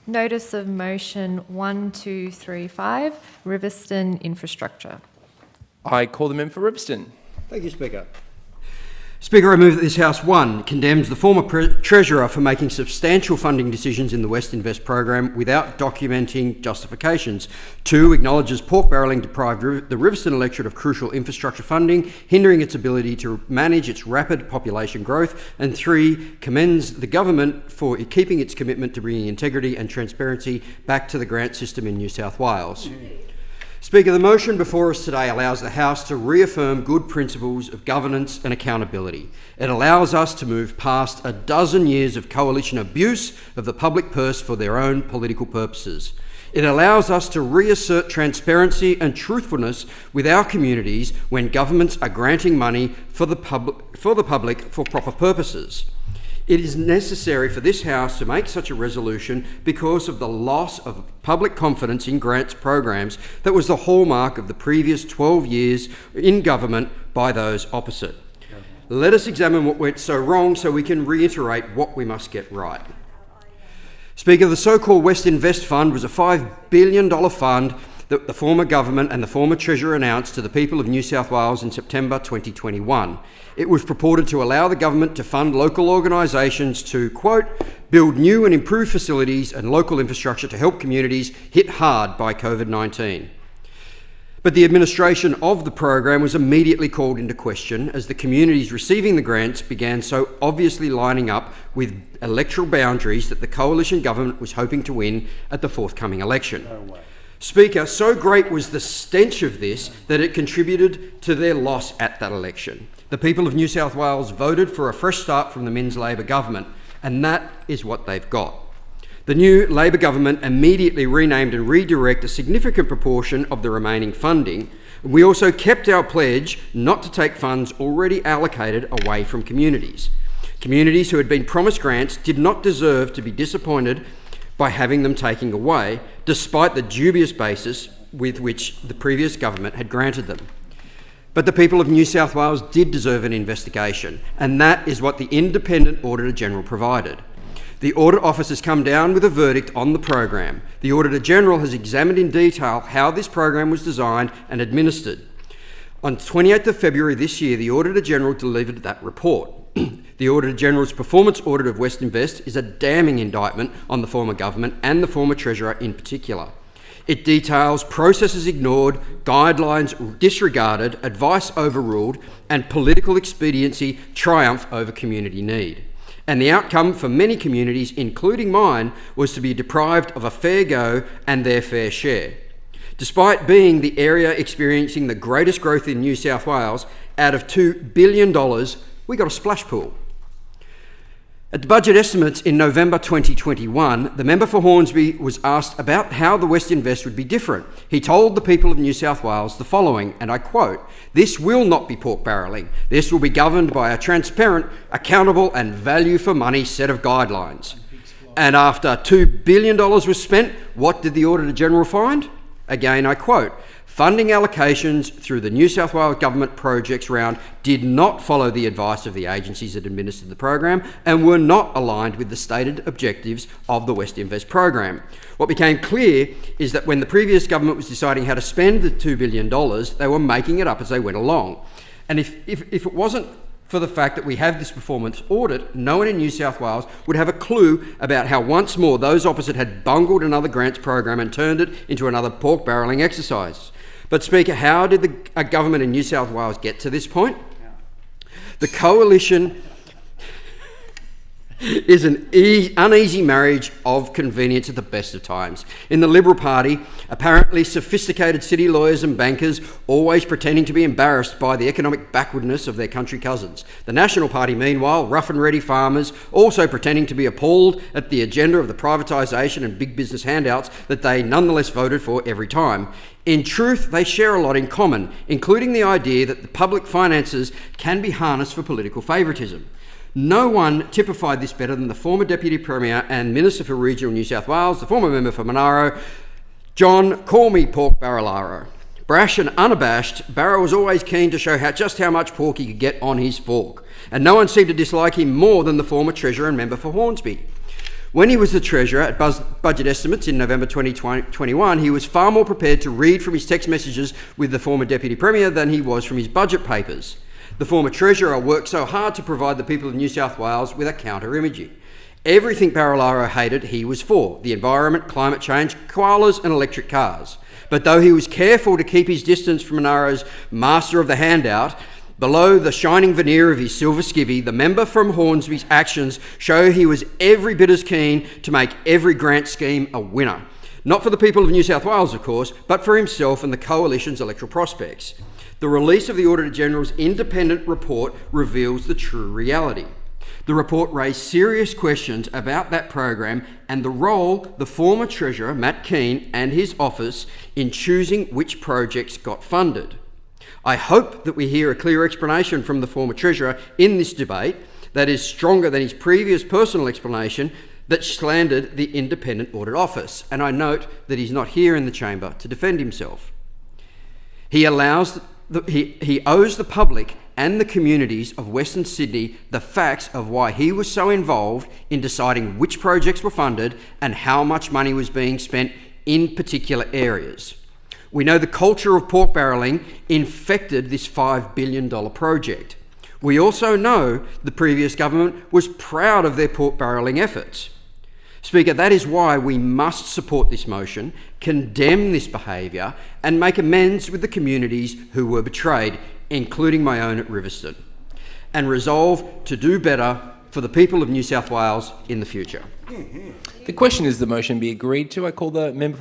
Notice of motion 1235, Riverstone Infrastructure. I call the member for Riverstone. Thank you, Speaker. Speaker, I move that this House, 1, condemns the former Treasurer for making substantial funding decisions in the West Invest program without documenting justifications. 2, acknowledges pork barrelling deprived the Riverstone Electorate of crucial infrastructure funding, hindering its ability to manage its rapid population growth. And 3, commends the government for keeping its commitment to bringing integrity and transparency back to the grant system in New South Wales. Speaker, the motion before us today allows the House to reaffirm good principles of governance and accountability. It allows us to move past a dozen years of coalition abuse of the public purse for their own political purposes. It allows us to reassert transparency and truthfulness with our communities when governments are granting money for the public for proper purposes. It is necessary for this House to make such a resolution because of the loss of public confidence in grants programs that was the hallmark of the previous 12 years in government by those opposite. Let us examine what went so wrong so we can reiterate what we must get right. Speaker, the so-called West Invest Fund was a $5 billion fund that the former government and the former Treasurer announced to the people of New South Wales in September 2021. It was purported to allow the government to fund local organisations to, quote, build new and improved facilities and local infrastructure to help communities hit hard by COVID-19. But the administration of the program was immediately called into question as the communities receiving the grants began so obviously lining up with electoral boundaries that the coalition government was hoping to win at the forthcoming election. No way. Speaker, so great was the stench of this that it contributed to their loss at that election. The people of New South Wales voted for a fresh start from the Minns Labor government, and that is what they've got. The new Labor government immediately renamed and redirected a significant proportion of the remaining funding. We also kept our pledge not to take funds already allocated away from communities. Communities who had been promised grants did not deserve to be disappointed by having them taken away, despite the dubious basis with which the previous government had granted them. But the people of New South Wales did deserve an investigation, and that is what the Independent Auditor-General provided. The Audit Office has come down with a verdict on the program. The Auditor-General has examined in detail how this program was designed and administered. On 28th of February this year, the Auditor-General delivered that report. The Auditor-General's performance audit of West Invest is a damning indictment on the former government and the former Treasurer in particular. It details processes ignored, guidelines disregarded, advice overruled, and political expediency triumph over community need. And the outcome for many communities, including mine, was to be deprived of a fair go and their fair share. Despite being the area experiencing the greatest growth in New South Wales, out of $2 billion, we got a splash pool. At the budget estimates in November 2021, the member for Hornsby was asked about how the West Invest would be different. He told the people of New South Wales the following, and I quote, "This will not be pork barrelling. This will be governed by a transparent, accountable and value for money set of guidelines." And after $2 billion was spent, what did the Auditor-General find? Again, I quote, "Funding allocations through the New South Wales Government projects round did not follow the advice of the agencies that administered the program and were not aligned with the stated objectives of the West Invest program." What became clear is that when the previous government was deciding how to spend the $2 billion, they were making it up as they went along. And if it wasn't for the fact that we have this performance audit, no one in New South Wales would have a clue about how once more those opposite had bungled another grants program and turned it into another pork barrelling exercise. But Speaker, how did a government in New South Wales get to this point? The coalition is an uneasy marriage of convenience at the best of times. In the Liberal Party, apparently sophisticated city lawyers and bankers always pretending to be embarrassed by the economic backwardness of their country cousins. The National Party, meanwhile, rough and ready farmers also pretending to be appalled at the agenda of the privatisation and big business handouts that they nonetheless voted for every time. In truth, they share a lot in common, including the idea that the public finances can be harnessed for political favouritism. No one typified this better than the former Deputy Premier and Minister for Regional New South Wales, the former member for Monaro, John "Call Me Pork Barrelaro." Brash and unabashed, Barrow was always keen to show just how much pork he could get on his fork, and no one seemed to dislike him more than the former Treasurer and member for Hornsby. When he was the Treasurer at Budget Estimates in November 2021, he was far more prepared to read from his text messages with the former Deputy Premier than he was from his budget papers. The former Treasurer worked so hard to provide the people of New South Wales with a counter-imaging. Everything Barilaro hated, he was for: the environment, climate change, koalas and electric cars. But though he was careful to keep his distance from Monaro's master of the handout, below the shining veneer of his silver skivvy, the member from Hornsby's actions show he was every bit as keen to make every grant scheme a winner. Not for the people of New South Wales, of course, but for himself and the Coalition's electoral prospects. The release of the Auditor-General's independent report reveals the true reality. The report raised serious questions about that program and the role the former Treasurer, Matt Keane, and his office in choosing which projects got funded. I hope that we hear a clear explanation from the former Treasurer in this debate that is stronger than his previous personal explanation that slandered the Independent Audit Office, and I note that he's not here in the chamber to defend himself. He owes the public and the communities of Western Sydney the facts of why he was so involved in deciding which projects were funded and how much money was being spent in particular areas. We know the culture of pork barrelling infected this $5 billion project. We also know the previous government was proud of their pork barrelling efforts. Speaker, that is why we must support this motion, condemn this behaviour, and make amends with the communities who were betrayed, including my own at Riverstone, and resolve to do better for the people of New South Wales in the future. The question is the motion be agreed to. I call the member